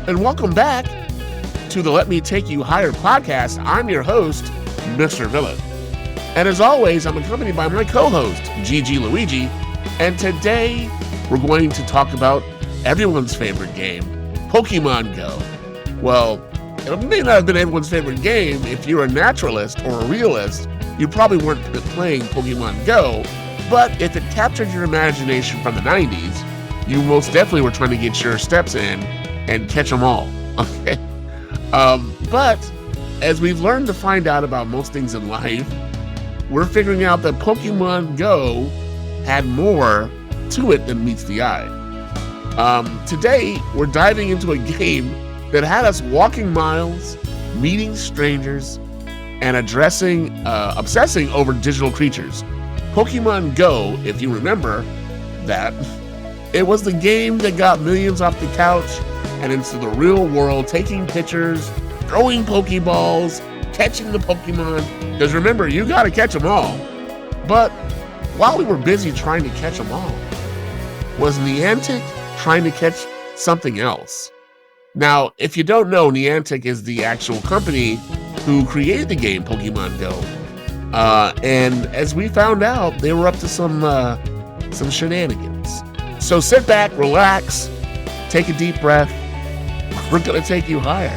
and welcome back to the Let Me Take You Higher podcast. I'm your host, Mr. Villain. And as always, I'm accompanied by my co-host, GG Luigi, and today we're going to talk about everyone's favorite game, Pokémon Go. Well, it may not have been everyone's favorite game. If you're a naturalist or a realist, you probably weren't playing Pokémon Go, but if it captured your imagination from the 90s, you most definitely were trying to get your steps in and catch them all, okay? But as we've learned to find out about most things in life, we're figuring out that Pokémon Go had more to it than meets the eye. Today, we're diving into a game that had us walking miles, meeting strangers, and obsessing over digital creatures. Pokemon Go, if you remember that, it was the game that got millions off the couch and into the real world, taking pictures, throwing Pokeballs, catching the Pokemon. Because remember, you gotta catch them all. But while we were busy trying to catch them all, was Niantic trying to catch something else? Now, if you don't know, Niantic is the actual company who created the game Pokemon Go. And as we found out, they were up to some shenanigans. So sit back, relax, take a deep breath. We're gonna take you higher.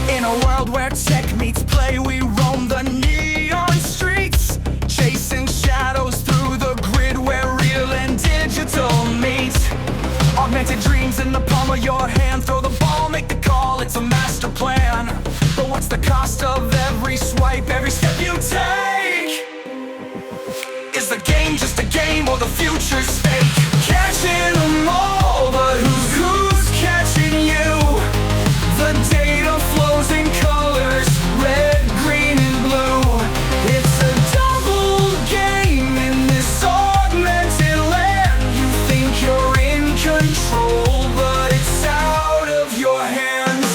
In a world where tech meets play, we roam the neon streets, chasing shadows through the grid where real and digital meet. Augmented dreams in the palm of your hand, throw the ball, make the call, it's a master plan. But what's the cost of every swipe, every step you take? Is the game just a game or the future's fake? Catching them all, but who's catching you? The data flows in colors, red, green, and blue. It's a double game in this augmented land. You think you're in control, but it's out of your hands.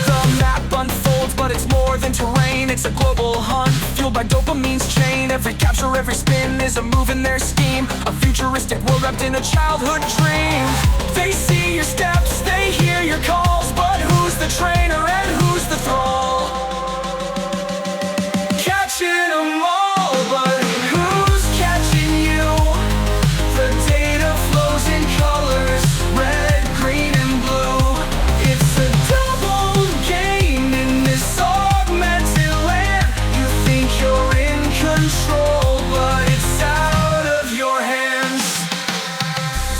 The map unfolds, but it's more than terrain. It's a global hunt, fueled by dopamine's chain. Every capture, every spin is a move in their scheme. A futuristic world wrapped in a childhood dream. They see your steps, they hear your calls, but who's the trainer and who's the thrall? Catching them all, but who's catching you? The data flows in colors, red, green, and blue. It's a double game in this augmented land. You think you're in control, but it's out of your hands.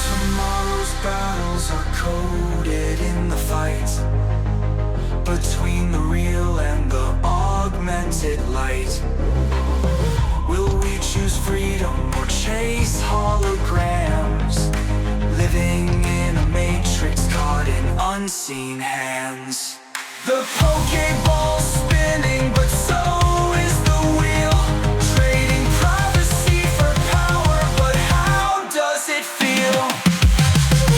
Tomorrow's battles are coded in the fight between the real and the augmented light. Will we choose freedom or chase holograms? Living in a matrix caught in unseen hands. The Pokeball's spinning, but so is the wheel. Trading privacy for power, but how does it feel?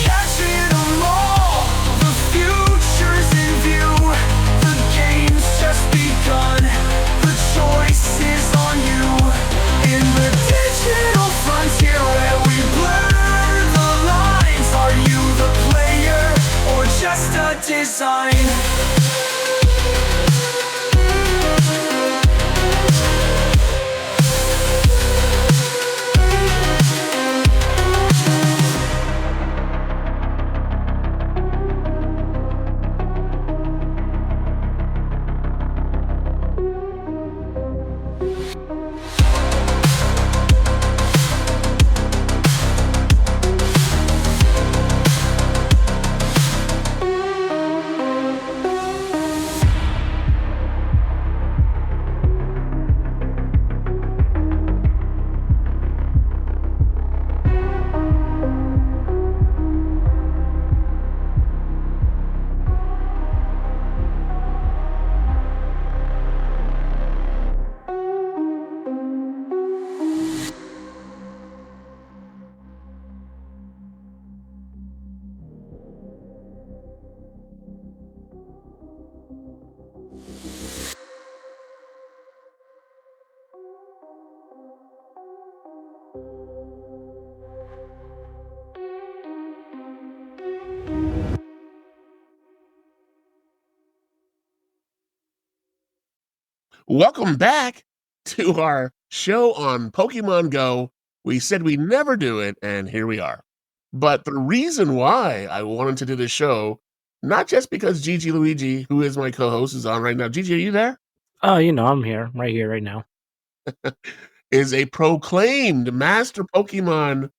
Catching them all, the future's in view. The game's just begun, the choice is on you. In the digital frontier where we blur the lines, are you the player or just a design? Welcome back to our show on Pokemon Go. We said we never do it, and here we are. But the reason why I wanted to do this show, not just because GG Luigi, who is my co-host, is on right now. GG, are you there? Oh, I'm here right now. Is a proclaimed master Pokemon.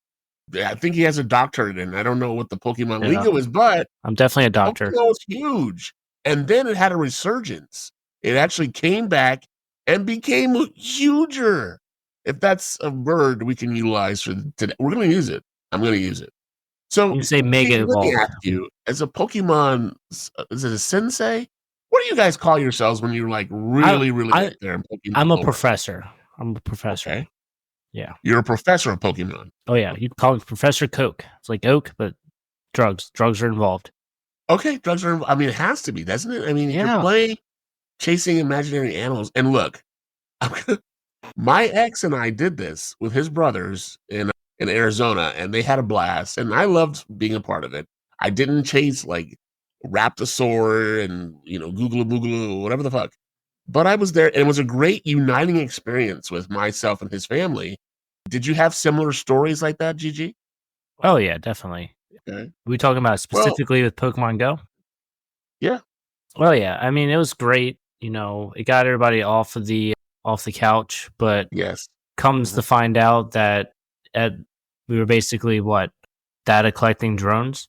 I think he has a doctorate in. I don't know what the Pokemon lingo is, but I'm definitely a doctor. Pokemon was huge. And then it had a resurgence. It actually came back and became huger. If that's a word we can utilize for today, we're going to use it. I'm going to use it. So, You say mega let me evolved. ask you, as a Pokemon, is it a sensei? What do you guys call yourselves when you're like really up there in Pokemon? I'm a professor. I'm a professor. Okay. Yeah. You're a professor of Pokemon. Oh, yeah. You can call me Professor Coke. It's like Oak, but drugs. Drugs are involved. Okay, drugs are. I mean, it has to be, doesn't it? I mean, you're playing, chasing imaginary animals, and look, my ex and I did this with his brothers in Arizona, and they had a blast, and I loved being a part of it. I didn't chase like Raptosaur and Google Boogle, whatever the fuck, but I was there, and it was a great uniting experience with myself and his family. Did you have similar stories like that, GG? Oh, yeah, definitely. Okay. We talking about specifically with Pokemon Go? Yeah. Well, yeah. I mean, it was great. It got everybody off the couch, but Yes. comes to find out that we were basically data collecting drones.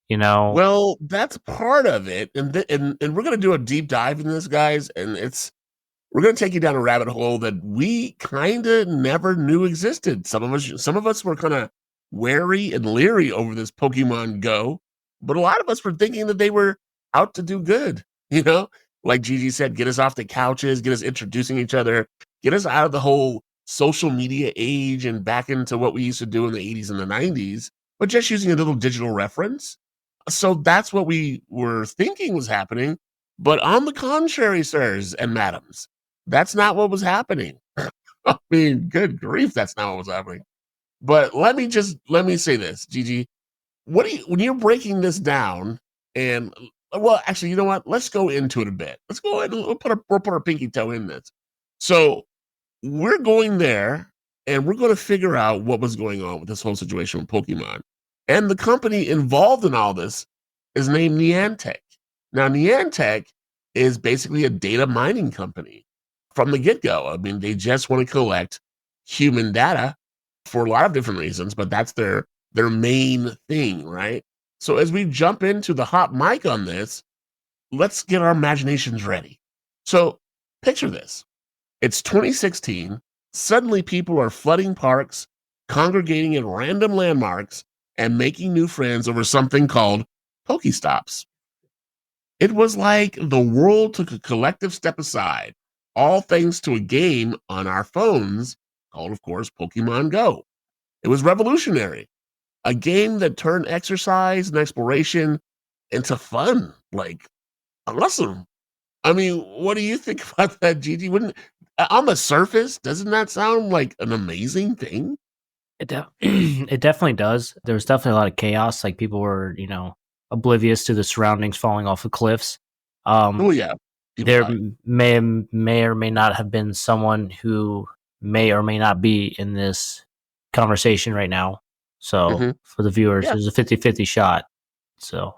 Well, that's part of it, and we're gonna do a deep dive in this, guys, and we're gonna take you down a rabbit hole that we kind of never knew existed. Some of us were kind of wary and leery over this Pokemon Go, but a lot of us were thinking that they were out to do good. Like Gigi said, get us off the couches, get us introducing each other, get us out of the whole social media age and back into what we used to do in the 80s and the 90s, but just using a little digital reference. So that's what we were thinking was happening. But on the contrary, sirs and madams, that's not what was happening. I mean, good grief, that's not what was happening. But let me say this, Gigi. When you're breaking this down, and well, actually, you know what? Let's go into it a bit. Let's go ahead and we'll put our pinky toe in this. So we're going there, and we're going to figure out what was going on with this whole situation with Pokemon. And the company involved in all this is named Niantic. Now, Niantic is basically a data mining company from the get-go. I mean, they just want to collect human data for a lot of different reasons, but that's their main thing, right? So as we jump into the hot mic on this, let's get our imaginations ready. So picture this. It's 2016. Suddenly people are flooding parks, congregating in random landmarks, and making new friends over something called Pokestops. It was like the world took a collective step aside, all thanks to a game on our phones called, of course, Pokemon Go. It was revolutionary, a game that turned exercise and exploration into fun, like awesome. I mean, what do you think about that, Gigi? On the surface, doesn't that sound like an amazing thing? It definitely does. There was definitely a lot of chaos. Like people were, oblivious to the surroundings, falling off of cliffs. Oh yeah, there may or may not have been someone who may or may not be in this conversation right now. So for the viewers, there's a 50-50 shot. So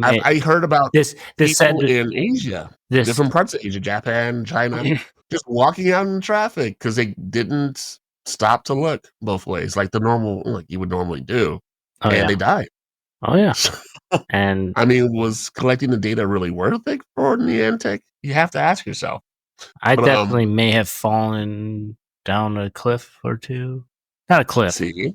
I heard about this people in Asia, different parts of Asia, Japan, China, just walking out in traffic because they didn't stop to look both ways like you would normally do, and they died. Oh yeah. And I mean, was collecting the data really worth it for Niantic? You have to ask yourself. I definitely may have fallen down a cliff or two. Not a cliff. See?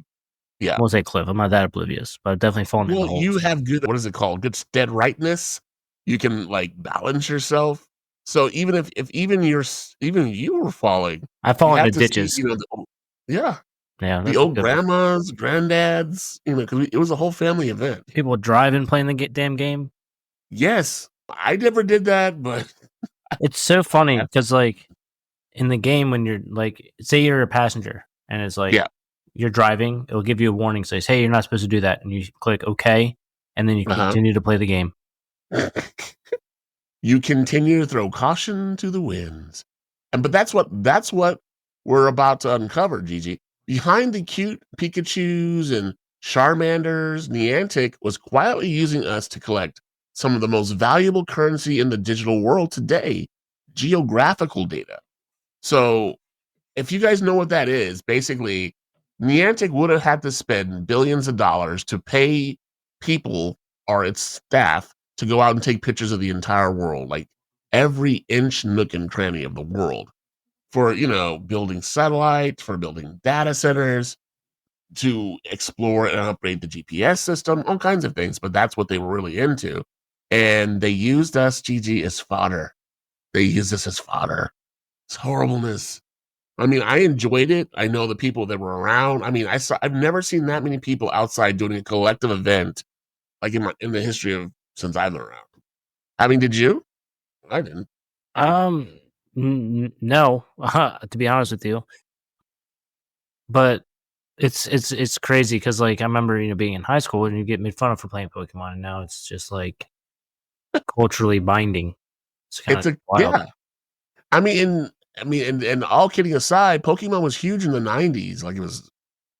Yeah. I won't say cliff. I'm not that oblivious, but I've definitely fallen down. Well, you have good, what is it called? Good stead rightness. You can like balance yourself. So even if even you were falling, I fall into ditches. Yeah. The old grandmas, granddads, because it was a whole family event. People driving, playing the damn game. Yes. I never did that, but it's so funny because like in the game, when you're like, say you're a passenger and it's like, you're driving, it'll give you a warning, says, hey, you're not supposed to do that. And you click OK. And then you continue to play the game. You continue to throw caution to the winds. But that's what we're about to uncover, Gigi. Behind the cute Pikachus and Charmanders, Niantic was quietly using us to collect some of the most valuable currency in the digital world today, geographical data. So if you guys know what that is, basically, Niantic would have had to spend billions of dollars to pay people or its staff to go out and take pictures of the entire world, like every inch, nook, and cranny of the world, for building satellites, for building data centers, to explore and upgrade the GPS system, all kinds of things. But that's what they were really into, and they used us, GG, as fodder. They used us as fodder. It's horribleness. I mean, I enjoyed it. I know the people that were around. I mean, I've never seen that many people outside doing a collective event like in the history of since I've been around. I mean, did you? I didn't. No, to be honest with you, but it's crazy because like I remember being in high school and you get made fun of for playing Pokemon, and now it's just like culturally binding. It's kind of wild. Yeah. I mean, and all kidding aside, Pokemon was huge in the '90s. Like it was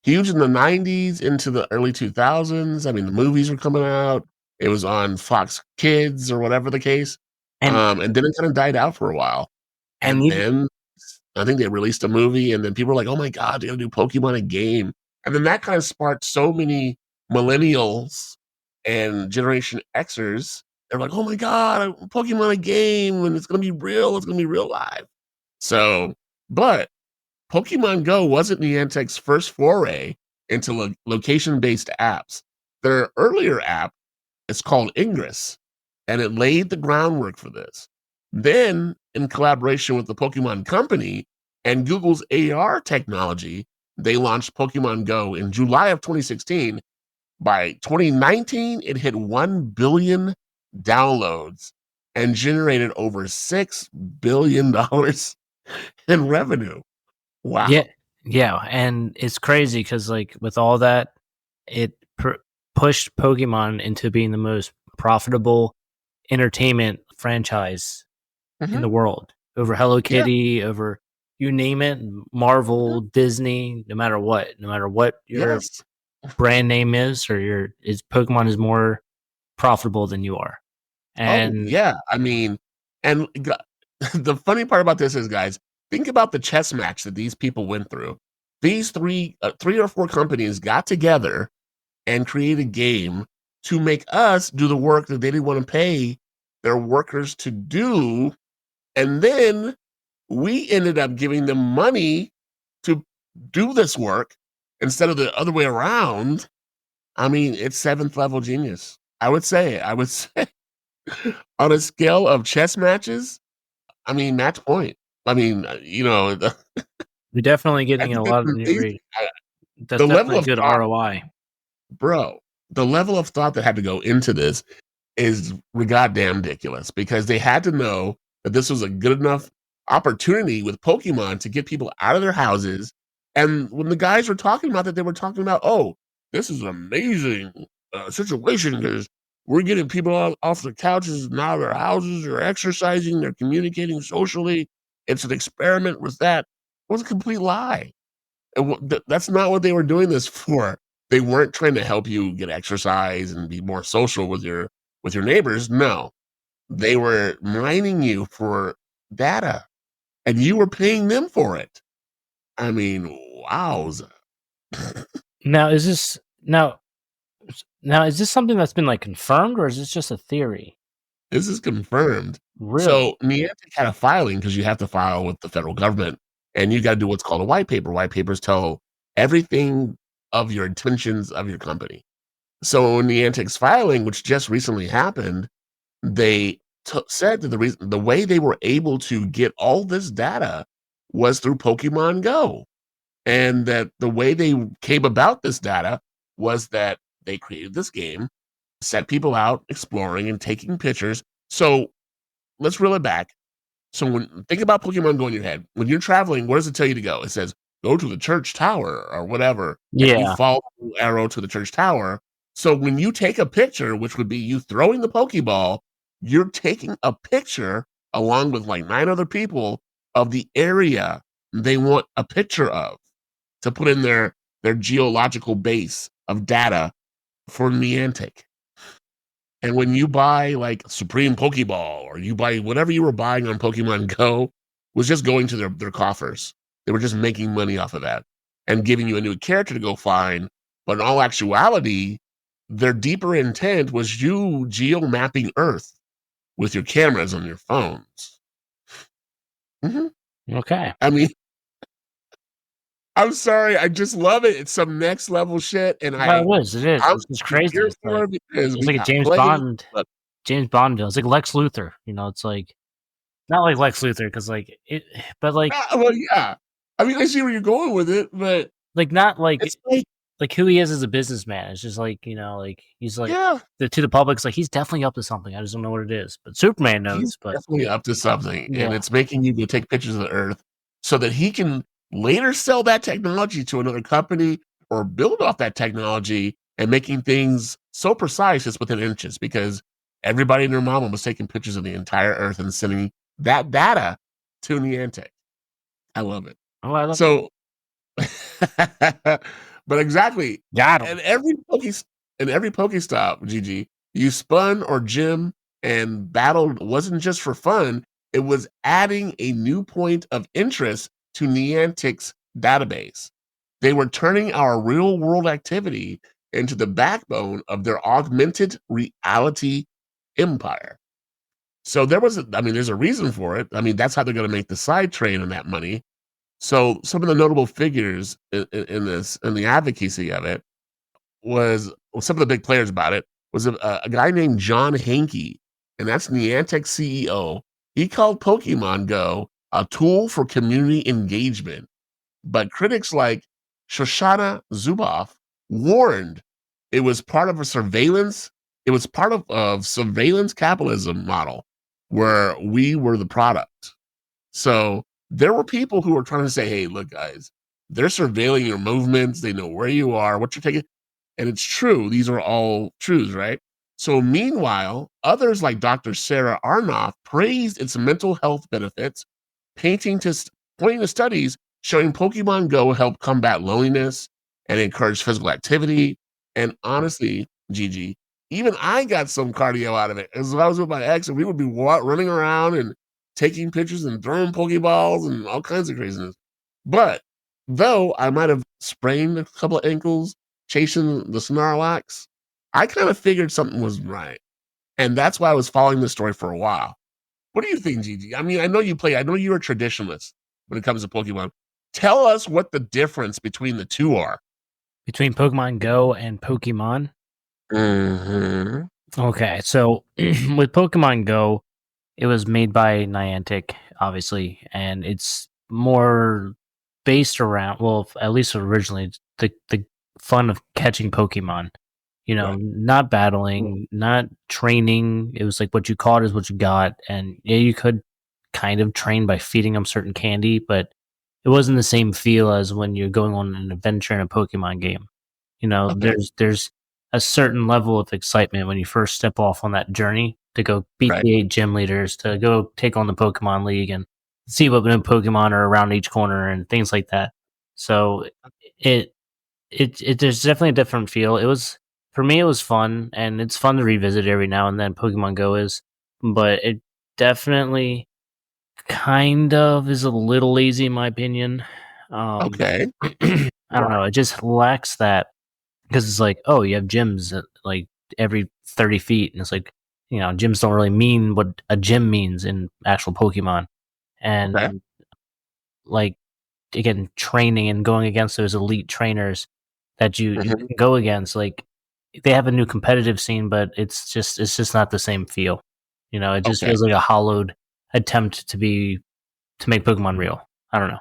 huge in the '90s into the early 2000s. I mean, the movies were coming out. It was on Fox Kids or whatever the case. And And then it kind of died out for a while. and And even then I think they released a movie, and then people were like, "Oh my god, they're gonna do Pokemon a game." And then that kind of sparked so many millennials and Generation Xers. They're like, "Oh my god, Pokemon a game, and it's gonna be real. It's gonna be real live." So, but Pokemon Go wasn't Niantic's first foray into location-based apps. Their earlier app is called Ingress, and it laid the groundwork for this. Then, in collaboration with the Pokemon Company and Google's AR technology, they launched Pokemon Go in July of 2016. By 2019, it hit 1 billion downloads and generated over $6 billion in revenue. Wow. yeah, and it's crazy because like with all that, it pushed Pokemon into being the most profitable entertainment franchise in the world over Hello Kitty, over you name it, Marvel, Disney, no matter what your Yes. brand name is or Pokemon is more profitable than you are. Oh, And yeah. I mean, and the funny part about this is, guys, think about the chess match that these people went through. These three or four companies got together and created a game to make us do the work that they didn't want to pay their workers to do. And then we ended up giving them money to do this work instead of the other way around. I mean, it's seventh level genius. I would say on a scale of chess matches, I mean, match point. I mean, you're definitely I getting think a that's lot of amazing. that's The level definitely of good thought, ROI. bro, the level of thought that had to go into this is goddamn ridiculous because they had to know that this was a good enough opportunity with Pokemon to get people out of their houses. And when the guys were talking about that, they were talking about, oh, this is an amazing situation because we're getting people off their couches and out of their houses. They're exercising, they're communicating socially. It's an experiment with that. It was a complete lie. That's not what they were doing this for. They weren't trying to help you get exercise and be more social with your neighbors. No, they were mining you for data, and you were paying them for it. I mean, wowza. Now is this something that's been like confirmed or is this just a theory? This is confirmed. Really? So Niantic had a filing because you have to file with the federal government, and you got to do what's called a white paper. White papers tell everything of your intentions of your company. So in Niantic's filing, which just recently happened, they said that the way they were able to get all this data was through Pokemon Go, and that the way they came about this data was that they created this game, set people out exploring and taking pictures. So let's reel it back. So think about Pokemon Go in your head. When you're traveling, where does it tell you to go? It says go to the church tower or whatever, and you Yeah. follow the arrow to the church tower. So when you take a picture, which would be you throwing the Pokeball, you're taking a picture along with like 9 other people of the area they want a picture of to put in their geological base of data for Niantic. And when you buy like Supreme Pokeball or you buy whatever you were buying on Pokemon Go was just going to their coffers. They were just making money off of that and giving you a new character to go find. But in all actuality, their deeper intent was you geo-mapping Earth with your cameras on your phones. Okay. I mean, I'm sorry, I just love it. It's some next level shit, and It is. I'm It's crazy. here It's for like, it because it's we like a got played. James Bond villain. It's like Lex Luthor. You know, it's like not like Lex Luthor because like it, but like Well, yeah. I mean, I see where you're going with it, but not like it's like, who he is as a businessman. It's just like, you know, like he's like yeah, to the public, it's like he's definitely up to something. I just don't know what it is. But Superman he's knows. But definitely up to something, and yeah, it's making you go take pictures of the Earth so that he can later sell that technology to another company or build off that technology and making things so precise it's within inches because everybody and their mama was taking pictures of the entire Earth and sending that data to Niantic. I love it. oh, I love So, but exactly, got him. and every Pokestop, GG, you spun or gym and battled wasn't just for fun. It was adding a new point of interest to Niantic's database. They were turning our real world activity into the backbone of their augmented reality empire. So there's a reason for it. I mean, that's how they're going to make the side train on that money. So some of the notable figures in this, in the advocacy of it, some of the big players about it was a guy named John Hankey, and that's Niantic CEO. He called Pokemon Go a tool for community engagement, but critics like Shoshana Zuboff warned it was part of a surveillance. It was part of a surveillance capitalism model where we were the product. So there were people who were trying to say, hey, look, guys, they're surveilling your movements. They know where you are, what you're taking. And it's true. These are all truths, right? So meanwhile, others like Dr. Sarah Arnoff praised its mental health benefits, pointing to studies showing Pokemon Go help combat loneliness and encourage physical activity. And honestly, Gigi, even I got some cardio out of it. As I was with my ex, and we would be running around and taking pictures and throwing Pokeballs and all kinds of craziness. But though I might have sprained a couple of ankles chasing the Snorlax, I kind of figured something was right. And that's why I was following this story for a while. What do you think, Gigi? I mean, I know you're a traditionalist when it comes to Pokemon. Tell us what the difference between the two are. Between Pokemon Go and Pokemon. Okay, so with Pokemon Go, it was made by Niantic, obviously, and it's more based around, well, at least originally, the fun of catching Pokemon. You know, Right. not battling, not training. It was like what you caught is what you got, and yeah, you could kind of train by feeding them certain candy, but it wasn't the same feel as when you're going on an adventure in a Pokemon game. You know, Okay. there's a certain level of excitement when you first step off on that journey to go beat Right. the 8 gym leaders, to go take on the Pokemon League and see what new Pokemon are around each corner and things like that. So it there's definitely a different feel. It was, for me, it was fun, and it's fun to revisit every now and then. Pokemon Go is, but it definitely kind of is a little lazy in my opinion. Okay. I don't know. It just lacks that, because it's like, oh, you have gyms at, like, every 30 feet, and it's like, you know, gyms don't really mean what a gym means in actual Pokemon, Okay. and like, again, training and going against those elite trainers that you Mhm. can go against, like, they have a new competitive scene, but it's just not the same feel. You know, it just Okay. feels like a hollowed attempt to make Pokemon real. I don't know.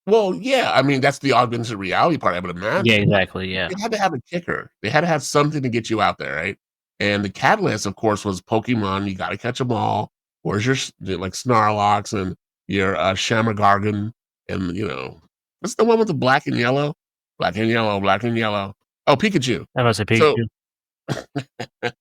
Well, yeah, I mean, that's the augmented reality part, I would Yeah, imagine. exactly. Yeah. They had to have a kicker. They had to have something to get you out there, right? And the catalyst, of course, was Pokemon. You got to catch them all. Where's your like Snarlox and your Shammergargan, and what's the one with the black and yellow? Black and yellow, black and yellow. Oh, Pikachu. I must say So Pikachu.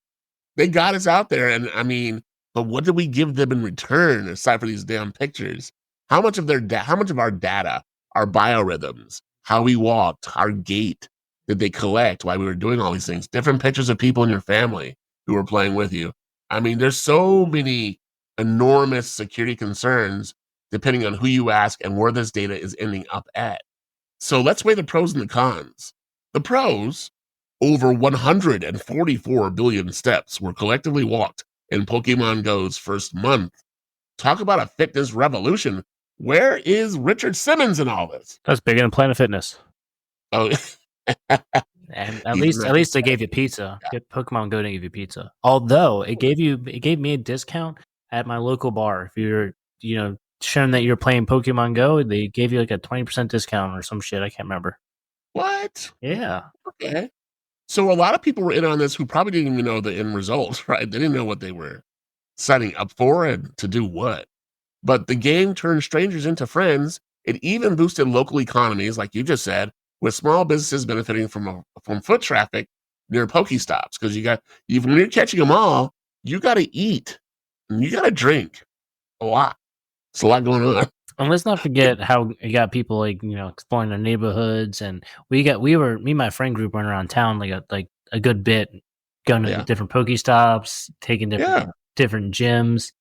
they got us out there, and I mean, But what did we give them in return aside for these damn pictures? How much of our data, our biorhythms, how we walked, our gait, did they collect while we were doing all these things? Different pictures of people in your family who were playing with you. I mean, there's so many enormous security concerns depending on who you ask and where this data is ending up at. So let's weigh the pros and the cons. The pros, over 144 billion steps were collectively walked in Pokemon Go's first month. Talk about a fitness revolution. Where is Richard Simmons in all this? That's bigger than Planet Fitness. Oh, and at least they gave you pizza. Yeah. Pokemon Go didn't give you pizza. Although it gave me a discount at my local bar. If you're showing that you're playing Pokemon Go, they gave you like a 20% discount or some shit. I can't remember. What? Yeah. Okay. So a lot of people were in on this who probably didn't even know the end result, right? They didn't know what they were signing up for and to do what. But the game turned strangers into friends. It even boosted local economies, like you just said, with small businesses benefiting from foot traffic near Pokestops. Because when you're catching them all, you got to eat and you got to drink a lot. It's a lot going on. And let's not forget how you got people exploring their neighborhoods, and me and my friend group went around town like a good bit, going to different Pokestops, taking different gyms.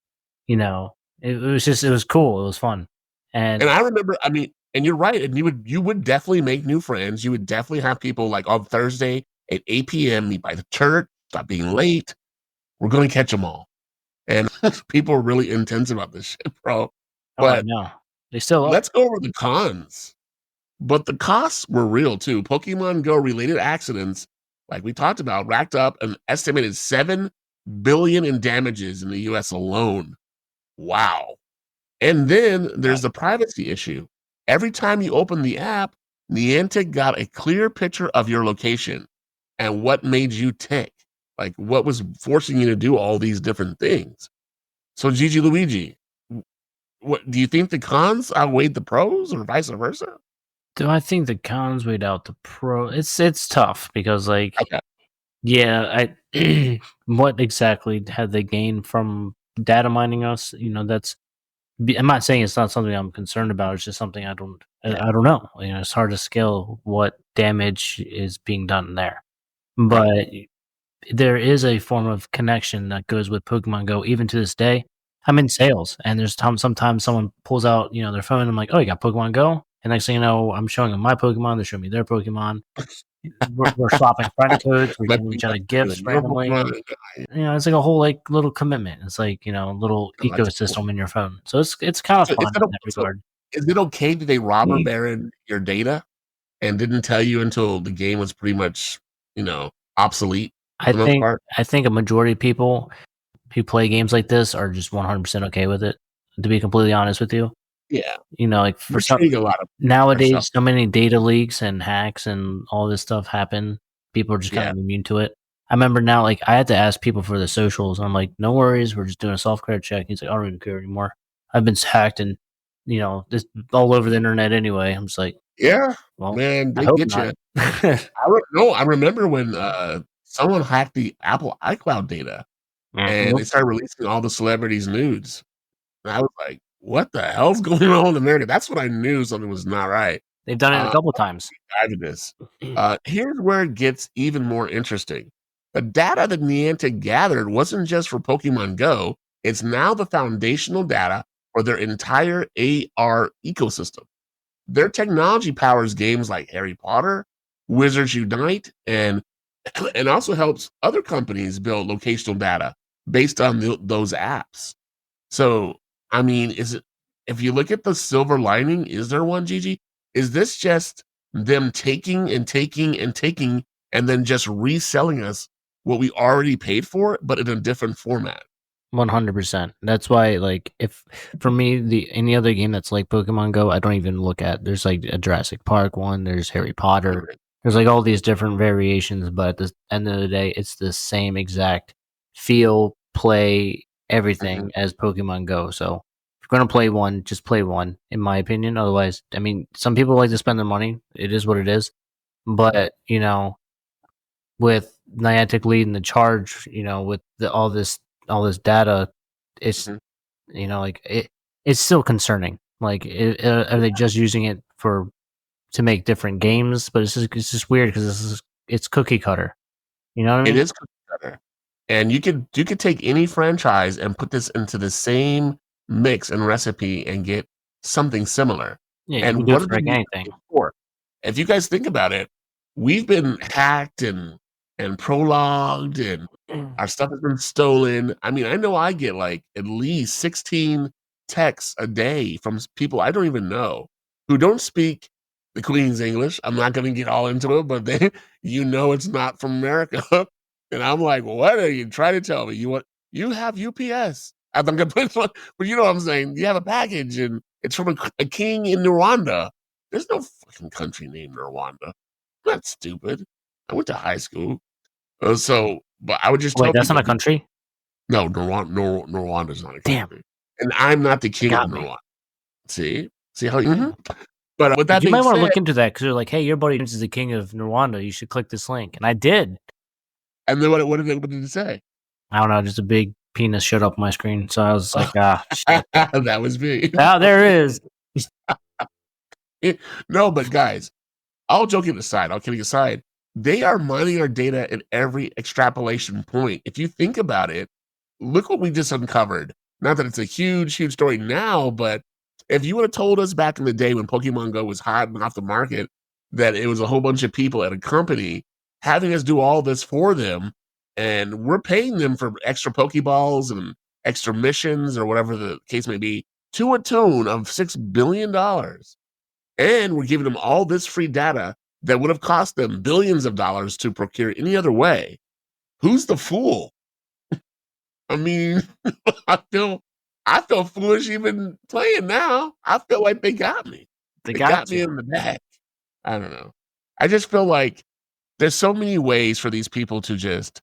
It was cool. It was fun. And I remember, and you're right, and you would definitely make new friends. You would definitely have people like on Thursday at 8 p.m. meet by the church, stop being late. We're going to catch them all. And people are really intense about this shit, bro. But no, they still are. Let's go over the cons. But the costs were real too. Pokemon Go related accidents, like we talked about, racked up an estimated $7 billion in damages in the US alone. Wow. And then there's the privacy issue. Every time you open the app, Niantic got a clear picture of your location and what made you tick, like what was forcing you to do all these different things. So GG Luigi, what do you think the cons outweighed the pros or vice versa? Do I think the cons weighed out the pro? It's tough because what exactly had they gained from data mining us? I'm not saying it's not something I'm concerned about. It's just something I don't know. It's hard to scale what damage is being done there. But there is a form of connection that goes with Pokemon Go even to this day. I'm in sales, and there's sometimes someone pulls out their phone. And I'm like, oh, you got Pokemon Go? And next thing you know, I'm showing them my Pokemon. They're showing me their Pokemon. We're swapping friend codes. We're giving each other gifts randomly. It's like a whole little commitment. It's like little ecosystem in your phone. So it's kind of fun in that regard. Is it okay that they robber baron your data and didn't tell you until the game was pretty much obsolete? I think a majority of people who play games like this are just 100% okay with it. To be completely honest with you. Yeah. For nowadays, so many data leaks and hacks and all this stuff happen. People are just kind of immune to it. I remember now, I had to ask people for the socials. I'm like, no worries, we're just doing a self-credit check. He's like, I don't even care anymore. I've been hacked and, this all over the internet anyway. I'm just like, man, they get you. I remember when someone hacked the Apple iCloud data and they started releasing all the celebrities' nudes. And I was like, what the hell's going on in America? That's when I knew something was not right. They've done it a couple times. Here's where it gets even more interesting. The data that Niantic gathered wasn't just for Pokemon Go. It's now the foundational data for their entire AR ecosystem. Their technology powers games like Harry Potter, Wizards Unite, and also helps other companies build locational data based on those apps. So, if you look at the silver lining, is there one, Gigi? Is this just them taking and taking and taking and then just reselling us what we already paid for, but in a different format? 100%. That's why, if for me, any other game that's like Pokemon Go, I don't even look at. There's a Jurassic Park one. There's Harry Potter. There's all these different variations, but at the end of the day, it's the same exact feel, play, everything as Pokemon Go. So if you're gonna play one, just play one, in my opinion. Otherwise, some people like to spend their money. It is what it is. But with Niantic leading the charge, with all this data it's Mhm. like it's still concerning. Like, are they just using it to make different games? But it's just weird because it's cookie cutter. You know what I It mean? is cookie cutter, and you could take any franchise and put this into the same mix and recipe and get something similar. Yeah, you can And do what it have for they like used anything. it for? If you guys think about it, we've been hacked and prologued, and our stuff has been stolen. I mean, I know I get, like, at least 16 texts a day from people I don't even know, who don't speak the Queen's English. I'm not gonna get all into it, but they it's not from America. And I'm like, "What are you trying to tell me? You have UPS." I'm gonna put it on, but you know what I'm saying? You have a package, and it's from a king in Rwanda. There's no fucking country named Rwanda. That's stupid. I went to high school. But I would just Wait, tell that's not people, a country. no, Rwanda's not a Damn, country, and I'm not the you king of got me. Rwanda. See how Yeah. But with that You might being want to said, look into that because they're like, "Hey, your buddy James is the king of Rwanda. You should click this link." And I did. and then what did it say? I don't know, just a big penis showed up on my screen, so I was like, "Ah, shit." That was me. Oh, there it is. No, but guys, all joking aside, all kidding aside, they are mining our data at every extrapolation point. If you think about it, look what we just uncovered. Not that it's a huge, huge story now, but if you would have told us back in the day when Pokemon Go was hot and off the market that it was a whole bunch of people at a company having us do all this for them, and we're paying them for extra Pokeballs and extra missions or whatever the case may be, to a tune of $6 billion. And we're giving them all this free data that would have cost them billions of dollars to procure any other way. Who's the fool? I mean, I feel I feel foolish even playing now. I feel like they got me. They They got got me you. in the back. I don't know. I just feel like there's so many ways for these people to just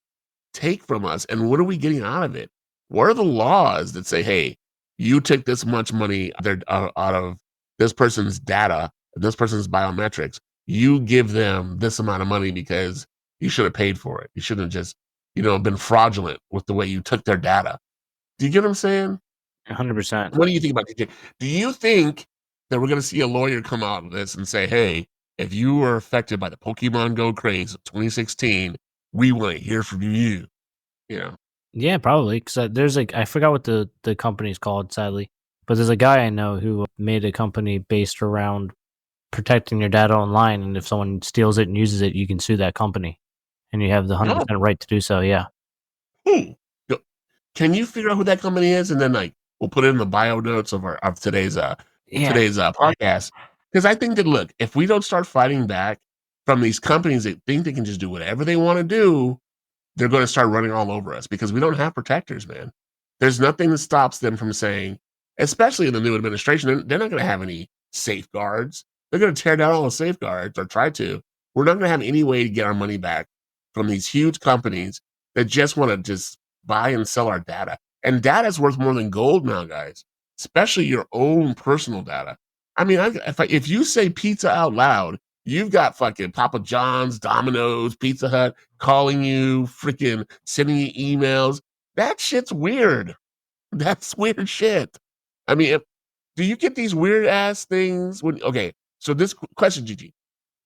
take from us, and what are we getting out of it? What are the laws that say, "Hey, you took this much money out of this person's data, this person's biometrics. You give them this amount of money because you should have paid for it. You shouldn't have just, been fraudulent with the way you took their data." Do you get what I'm saying? 100%. What do you think about DJ? Do you think that we're gonna see a lawyer come out of this and say, "Hey, if you were affected by the Pokemon Go craze of 2016, we want to hear from you." You know? Yeah, probably. Because there's like I forgot what the company's called, sadly, but there's a guy I know who made a company based around protecting your data online, and if someone steals it and uses it, you can sue that company, and you have the No. 100% right to do so. Yeah. Who? Yo, can you figure out who that company is? And then, like, we'll put it in the bio notes of Yeah. today's podcast. Because I think that, look, if we don't start fighting back from these companies that think they can just do whatever they want to do, they're going to start running all over us because we don't have protectors, man. There's nothing that stops them from saying, especially in the new administration, they're not going to have any safeguards. They're going to tear down all the safeguards or try to. We're not going to have any way to get our money back from these huge companies that just want to just buy and sell our data. And data is worth more than gold now, guys, especially your own personal data. I mean, if you say pizza out loud, you've got fucking Papa John's, Domino's, Pizza Hut calling you, freaking sending you emails. That shit's weird. That's weird shit. I mean, do you get these weird ass things when? Okay, so this question, Gigi,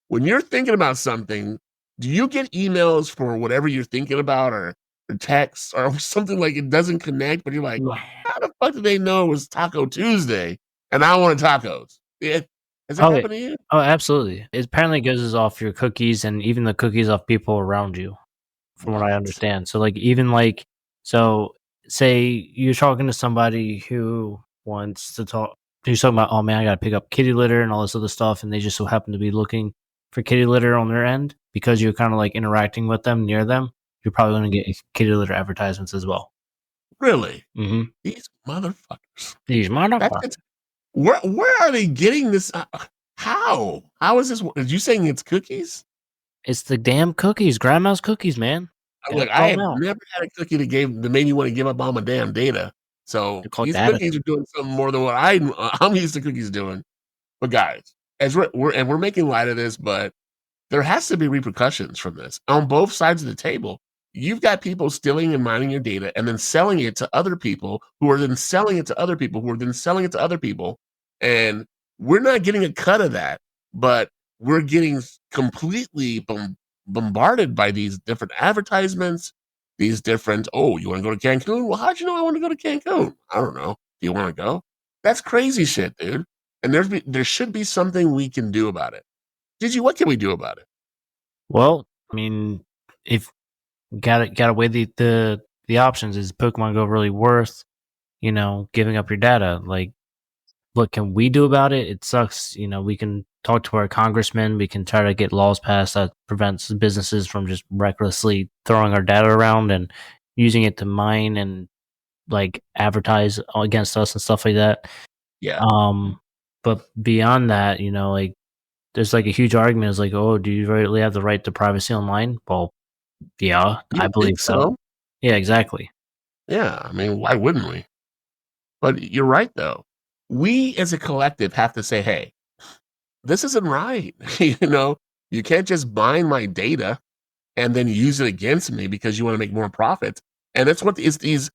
when you're thinking about something, do you get emails for whatever you're thinking about, or texts, or something like it doesn't connect, but you're like, how the fuck did they know it was Taco Tuesday and I wanted tacos? Has that Oh, yeah. happened to you? Oh, absolutely. It apparently goes off your cookies and even the cookies off people around you, from what I What? understand. So, like, even like, so say you're talking to somebody who wants to talk, who's talking about, oh man, I got to pick up kitty litter and all this other stuff. And they just so happen to be looking for kitty litter on their end because you're kind of like interacting with them near them. You're probably going to get kitty litter advertisements as well. Really? Mm-hmm. These motherfuckers. These That's motherfuckers. it. Where are they getting this? How? How is this? Are you saying it's cookies? It's the damn cookies, grandma's cookies, man. Gotta Look, I call them have out. never had a cookie that made me want to give up all my damn data. So They're called these data. cookies are doing something more than what I'm used to cookies doing. But guys, as we're making light of this, but there has to be repercussions from this on both sides of the table. you've got people stealing and mining your data and then selling it to other people who are then selling it to other people who are then selling it to other people. And we're not getting a cut of that, but we're getting completely bombarded by these different advertisements, these different, oh, you want to go to Cancun? Well, how'd you know I want to go to Cancun? I don't know. Do you want to go? That's crazy shit, dude. And there should be something we can do about it. Gigi, what can we do about it? Well, I mean, if gotta weigh the options. Is Pokemon Go really worth, giving up your data? Like, what can we do about it? It sucks. We can talk to our congressmen. We can try to get laws passed that prevents businesses from just recklessly throwing our data around and using it to mine and like advertise against us and stuff like that. Yeah. But beyond that, like there's like a huge argument is like, oh, do you really have the right to privacy online? Well, yeah, You I would think believe so. Yeah, exactly. Yeah, I mean, why wouldn't we? But you're right, though. We as a collective have to say, hey, this isn't right. You can't just mine my data and then use it against me because you want to make more profit. And that's what these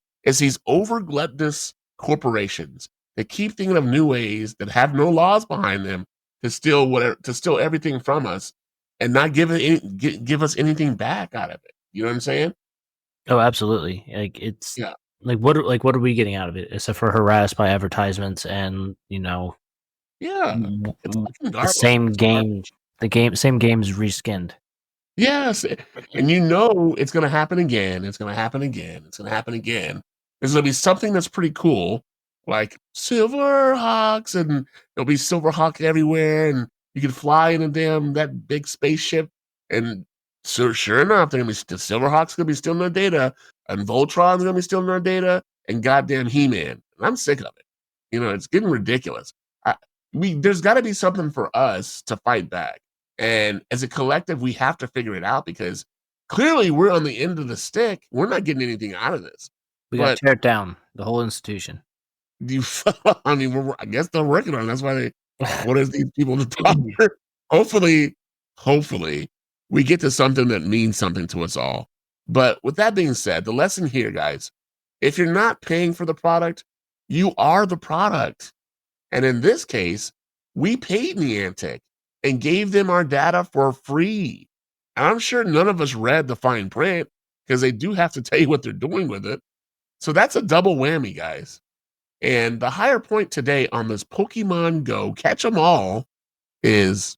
over gluttonous corporations that keep thinking of new ways that have no laws behind them to steal everything from us and not give us anything back out of it. You know what I'm saying? Oh, absolutely. Like it's Yeah. what are we getting out of it except for harassed by advertisements and Yeah. It's the fucking garbage. same It's game same game's reskinned. Yes, and it's gonna happen again, it's gonna happen again, it's gonna happen again. There's gonna be something that's pretty cool, like silver hawks, and there'll be silver hawk everywhere, and you can fly in that big spaceship, and so sure enough, the silver hawk's gonna be stealing their data, and Voltron's gonna be stealing their data, and goddamn He-Man. And I'm sick of it. It's getting ridiculous. There's gotta be something for us to fight back. And as a collective, we have to figure it out because clearly we're on the end of the stick. We're not getting anything out of this. We got to tear it down, the whole institution. I mean, I guess they're working on it. That's why they wanted these people to talk. Hopefully, we get to something that means something to us all. But with that being said, the lesson here, guys, if you're not paying for the product, you are the product. And in this case, we paid Niantic and gave them our data for free. And I'm sure none of us read the fine print because they do have to tell you what they're doing with it. So that's a double whammy, guys. And the higher point today on this Pokemon Go catch 'em all is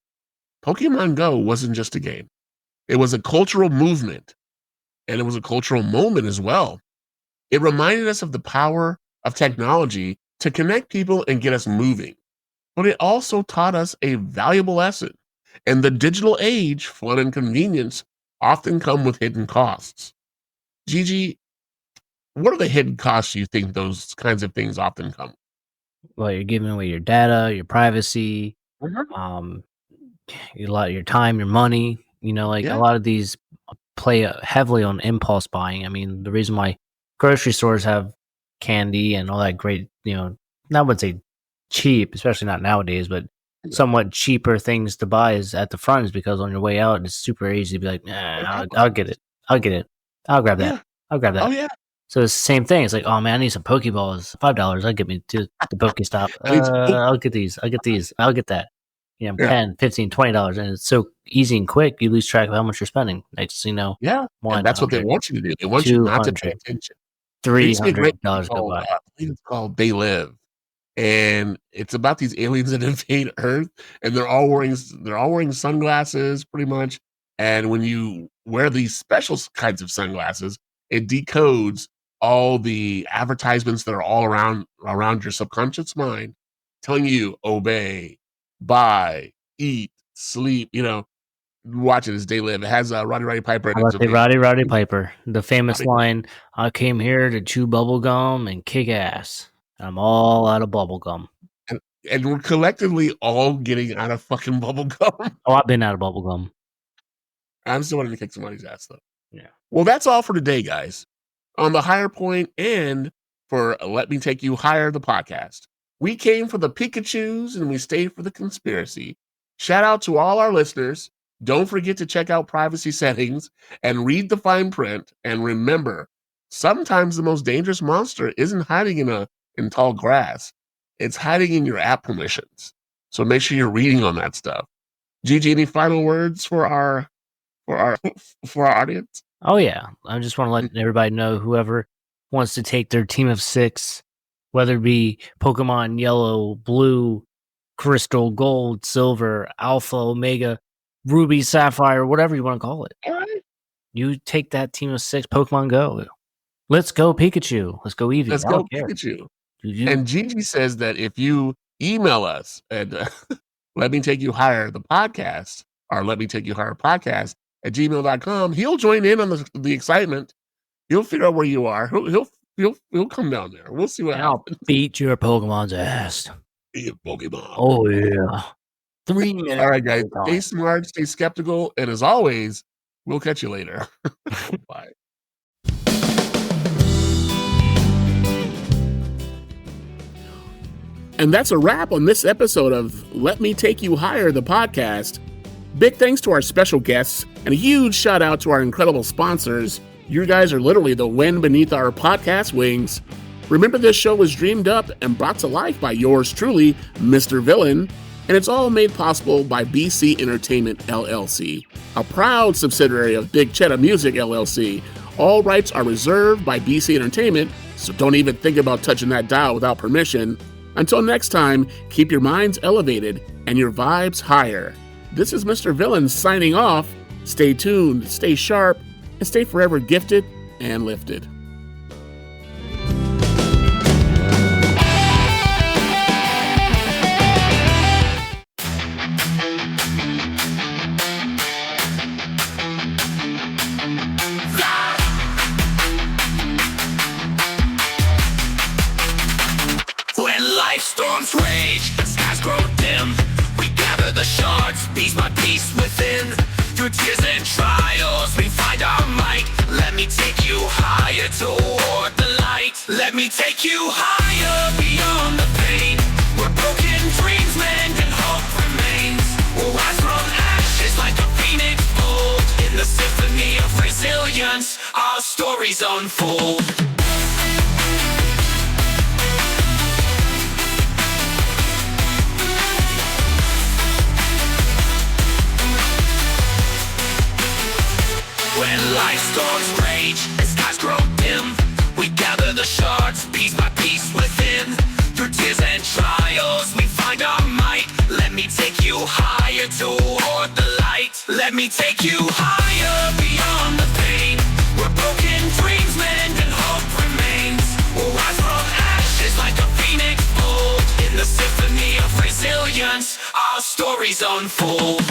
Pokemon Go wasn't just a game. It was a cultural movement and it was a cultural moment as well. It reminded us of the power of technology to connect people and get us moving. But it also taught us a valuable lesson. In the digital age, fun and convenience often come with hidden costs. Gigi, what are the hidden costs you think those kinds of things often come? Well, you're giving away your data, your privacy, Mhm. um, a lot of your time, your money. Like a Yeah, lot of these play heavily on impulse buying. I mean, the reason why grocery stores have candy and all that great, I wouldn't say cheap, especially not nowadays, but yeah. somewhat cheaper things to buy is at the front is because on your way out, it's super easy to be like, nah, I'll get it. I'll get it. I'll grab that. Yeah. I'll grab Oh that. yeah. So it's the same thing. It's like, oh man, I need some Pokeballs. $5. I'll get me to the Pokestop. I need some I'll get these. I'll get these. I'll get that. Yeah. 10, 15, $20. And it's so easy and quick, you lose track of how much you're spending. Next, Yeah. And that's what they 100, want you to do. They want you not to pay 200, attention. There used to be a great movie $300 go called, by. I believe it's called They Live. And it's about these aliens that invade Earth, and they're all wearing sunglasses pretty much. And when you wear these special kinds of sunglasses, it decodes all the advertisements that are all around your subconscious mind, telling you obey, buy, eat, sleep. Watch it as They Live. It has Roddy Piper, and How it's about the amazing. Roddy Piper? The famous Roddy- line, I came here to chew bubble gum and kick ass. I'm all out of bubble gum. And, and we're collectively all getting out of fucking bubble gum. Oh, I've been out of bubble gum. I'm still wanting to kick somebody's ass though. Yeah. Well, that's all for today, guys. On the higher point and for Let Me Take You Higher, the podcast. We came for the Pikachus and we stayed for the conspiracy. Shout out to all our listeners. Don't forget to check out privacy settings and read the fine print. And remember, sometimes the most dangerous monster isn't hiding in tall grass. It's hiding in your app permissions. So make sure you're reading on that stuff. GG, any final words for our for our audience? Oh yeah, I just want to let everybody know, whoever wants to take their team of 6, whether it be Pokemon Yellow, Blue, Crystal, Gold, Silver, Alpha, Omega, Ruby, Sapphire, whatever you want to call it. All right. You take that team of 6, Pokemon Go. Let's go Pikachu. Let's go Eevee. Let's go Pikachu. And Gigi says that if you email us and let me take you higher the podcast, or let me take you higher podcast at gmail.com, he'll join in on the excitement. He'll figure out where you are. He'll come down there. We'll see what happens. I'll beat your Pokemon's ass. Be a Pokemon. Oh yeah. 3 minutes. All right, guys. Stay smart, stay skeptical, and as always, we'll catch you later. Bye. And that's a wrap on this episode of Let Me Take You Higher, the podcast. Big thanks to our special guests, and a huge shout out to our incredible sponsors. You guys are literally the wind beneath our podcast wings. Remember, this show was dreamed up and brought to life by yours truly, Mr. Villain, and it's all made possible by BC Entertainment LLC, a proud subsidiary of Big Cheddar Music LLC. All rights are reserved by BC Entertainment, so don't even think about touching that dial without permission. Until next time, keep your minds elevated and your vibes higher. This is Mr. Villain signing off. Stay tuned, stay sharp, and stay forever gifted and lifted. When life storms rage and skies grow dim, we gather the shards, piece by piece within. Through tears and trials, we find our might. Let me take you higher toward the light. Let me take you higher beyond the pain. Where broken dreams mend and hope remains. We'll rise from ashes like a phoenix bold. In the symphony of resilience, our stories unfold. When life storms rage and skies grow dim, we gather the shards, piece by piece within. Through tears and trials, we find our might. Let me take you higher toward the light. Let me take you higher beyond the pain. Where broken dreams mend and hope remains. We'll rise from ashes like a phoenix bold. In the symphony of resilience, our stories unfold.